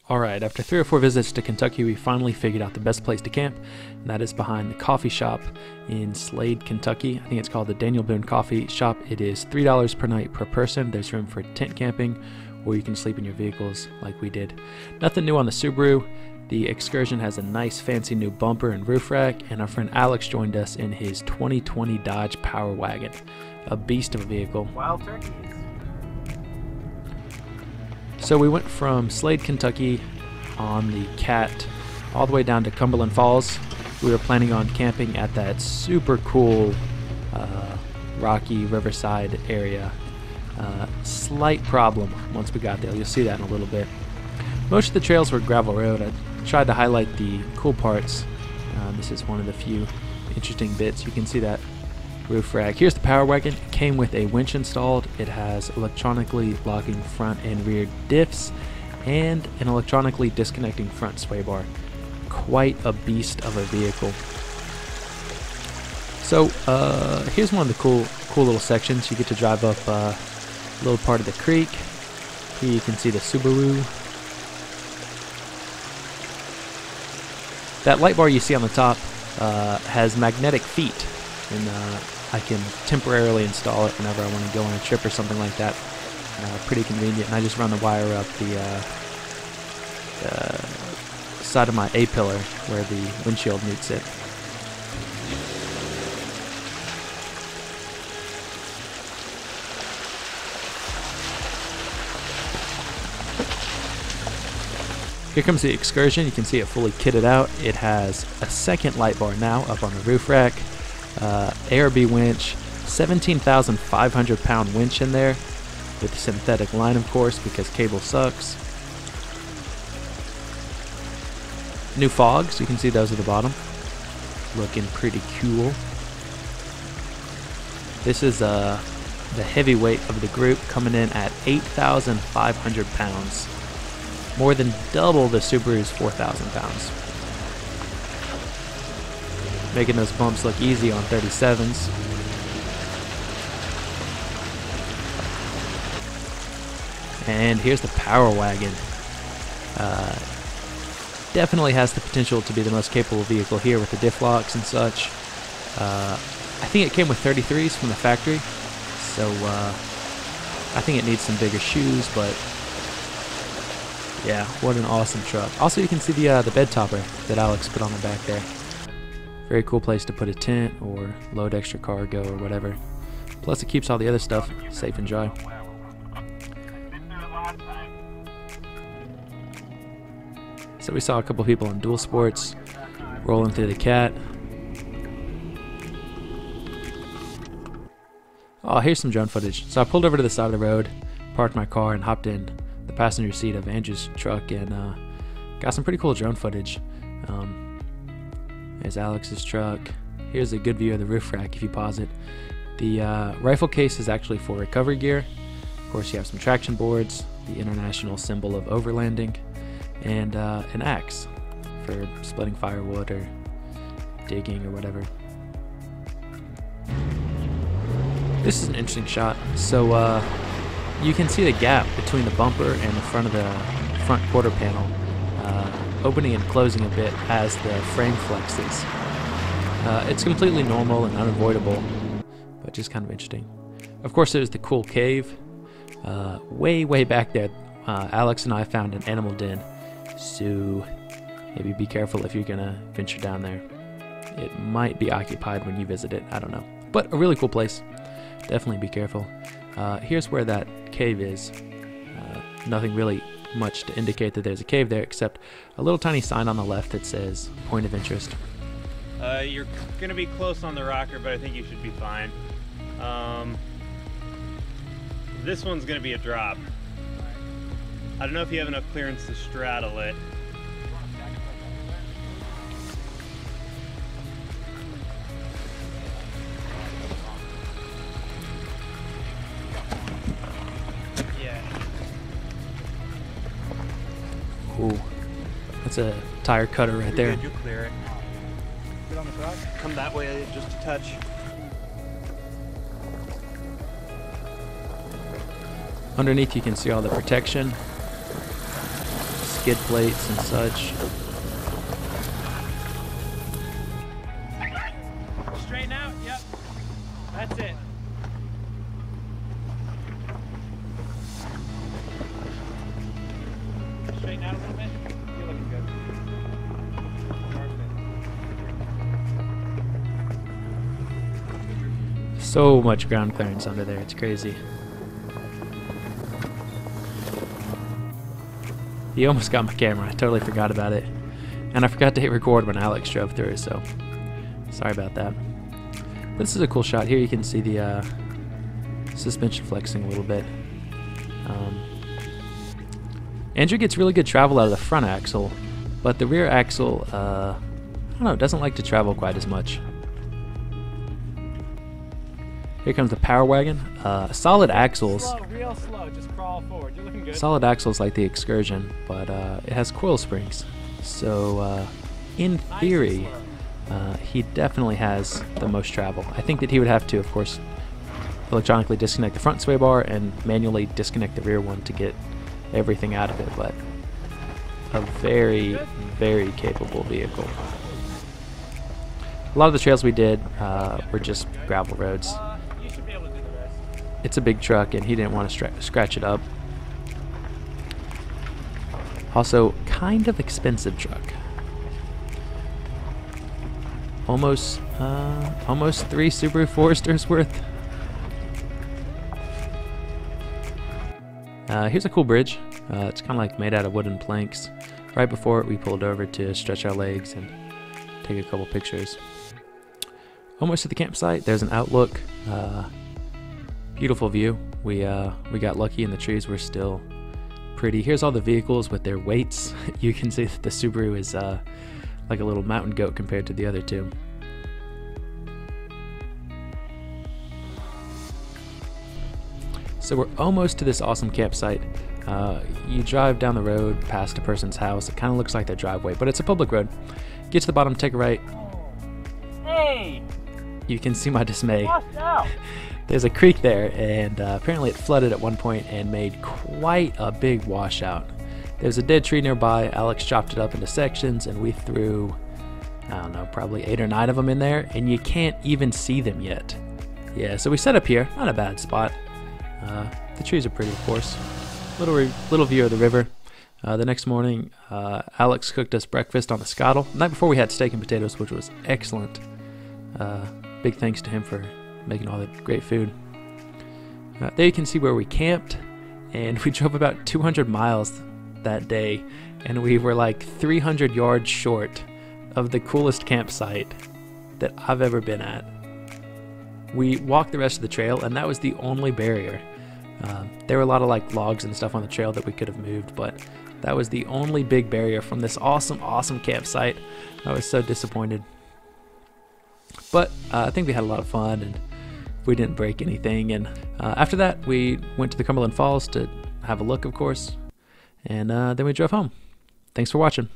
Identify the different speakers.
Speaker 1: Alright, after 3 or 4 visits to Kentucky, we finally figured out the best place to camp, and that is behind the coffee shop in Slade, Kentucky. I think it's called the Daniel Boone Coffee Shop. It is $3 per night per person. There's room for tent camping, or you can sleep in your vehicles like we did. Nothing new on the Subaru. The Excursion has a nice fancy new bumper and roof rack, and our friend Alex joined us in his 2020 Dodge Power Wagon. A beast of a vehicle.
Speaker 2: Wild turkeys.
Speaker 1: So we went from Slade, Kentucky on the Cat all the way down to Cumberland Falls. We were planning on camping at that super cool rocky Riverside area. Slight problem once we got there. You'll see that in a little bit. Most of the trails were gravel road. I tried to highlight the cool parts. This is one of the few interesting bits. You can see that roof rack. Here's the Power Wagon. It came with a winch installed. It has electronically locking front and rear diffs and an electronically disconnecting front sway bar. Quite a beast of a vehicle. So here's one of the cool little sections. You get to drive up a little part of the creek. Here you can see the Subaru. That light bar you see on the top has magnetic feet, and I can temporarily install it whenever I want to go on a trip or something like that. Pretty convenient, and I just run the wire up the side of my A-pillar where the windshield meets it. Here comes the Excursion. You can see it fully kitted out. It has a second light bar now up on the roof rack. ARB winch, 17,500 pound winch in there with synthetic line, of course, because cable sucks. New fogs, you can see those at the bottom, looking pretty cool. This is the heavyweight of the group, coming in at 8,500 pounds, more than double the Subaru's 4,000 pounds. Making those bumps look easy on 37s. And here's the Power Wagon. Definitely has the potential to be the most capable vehicle here with the diff locks and such. I think it came with 33s from the factory, so I think it needs some bigger shoes, but yeah, what an awesome truck. Also, you can see the bed topper that Alex put on the back there. Very cool place to put a tent or load extra cargo or whatever. Plus it keeps all the other stuff safe and dry. So we saw a couple people in dual sports rolling through the Cat. Oh, here's some drone footage. So I pulled over to the side of the road, parked my car, and hopped in the passenger seat of Andrew's truck and got some pretty cool drone footage. There's Alex's truck. Here's a good view of the roof rack if you pause it. The rifle case is actually for recovery gear. Of course, you have some traction boards, the international symbol of overlanding, and an axe for splitting firewood or digging or whatever. This is an interesting shot. So you can see the gap between the bumper and the front of the front quarter panel opening and closing a bit as the frame flexes. It's completely normal and unavoidable, but just kind of interesting. Of course, there's the cool cave. Way back there, Alex and I found an animal den, so maybe be careful if you're gonna venture down there. It might be occupied when you visit it, I don't know. But a really cool place. Definitely be careful. Here's where that cave is. Nothing really much to indicate that there's a cave there, except a little tiny sign on the left that says point of interest.
Speaker 2: You're gonna be close on the rocker, but I think you should be fine. This one's gonna be a drop. I don't know if you have enough clearance to straddle it.
Speaker 1: Ooh, that's a tire cutter right there.
Speaker 2: You clear it. Get on the truck. Come that way just a touch.
Speaker 1: Underneath you can see all the protection. skid plates and such.
Speaker 2: Straighten out, yep. That's it. Straighten out a little bit. You're looking good.
Speaker 1: So much ground clearance under there, it's crazy. He almost got my camera, I totally forgot about it. And I forgot to hit record when Alex drove through, so sorry about that. But this is a cool shot. Here you can see the suspension flexing a little bit. Andrew gets really good travel out of the front axle, but the rear axle, I don't know, doesn't like to travel quite as much. Here comes the Power Wagon. Solid axles.
Speaker 2: Slow, real slow, just crawl forward. You're looking good.
Speaker 1: Solid axles like the Excursion, but it has coil springs. So in theory, he definitely has the most travel. I think that he would have to, of course, electronically disconnect the front sway bar and manually disconnect the rear one to get everything out of it, but a very, very capable vehicle. A lot of the trails we did were just gravel roads.
Speaker 2: You should be able to do the rest.
Speaker 1: It's a big truck and he didn't want to scratch it up. Also, kind of expensive truck. Almost 3 Subaru Foresters worth. Here's a cool bridge. It's kind of like made out of wooden planks. Right before it, we pulled over to stretch our legs and take a couple pictures. Almost to the campsite. There's an outlook. Beautiful view. We got lucky and the trees were still pretty. Here's all the vehicles with their weights. You can see that the Subaru is like a little mountain goat compared to the other two. So we're almost to this awesome campsite. You drive down the road past a person's house. It kind of looks like their driveway, but it's a public road. Get to the bottom, take a right.
Speaker 2: Hey!
Speaker 1: You can see my dismay.
Speaker 2: Watch out!
Speaker 1: There's a creek there, and apparently it flooded at one point and made quite a big washout. There's a dead tree nearby. Alex chopped it up into sections, and we threw, I don't know, probably 8 or 9 of them in there, and you can't even see them yet. Yeah, so we set up here. Not a bad spot. The trees are pretty, of course. Little view of the river. The next morning, Alex cooked us breakfast on the Scottle. The night before we had steak and potatoes, which was excellent. Big thanks to him for making all the great food. There you can see where we camped, and we drove about 200 miles that day, and we were like 300 yards short of the coolest campsite that I've ever been at. We walked the rest of the trail, and that was the only barrier. There were a lot of like logs and stuff on the trail that we could have moved, but that was the only big barrier from this awesome campsite. I was so disappointed. But I think we had a lot of fun, and we didn't break anything. And after that, we went to the Cumberland Falls to have a look, of course, and then we drove home. Thanks for watching.